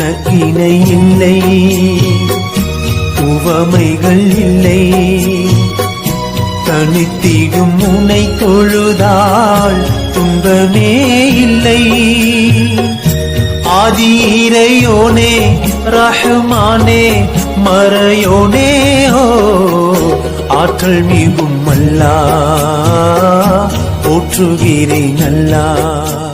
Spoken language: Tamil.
உனக்கிணை இல்லை, உவமைகள் இல்லை. தனித்திடும் உனை தொழுதால் துன்பமே இல்லை. ஆதியிறையோனே ரஹ்மானே மறையோனே ஓ ஆற்றல் மிகும் அல்லாஹ் போற்றுகிறேன் அல்லாஹ்.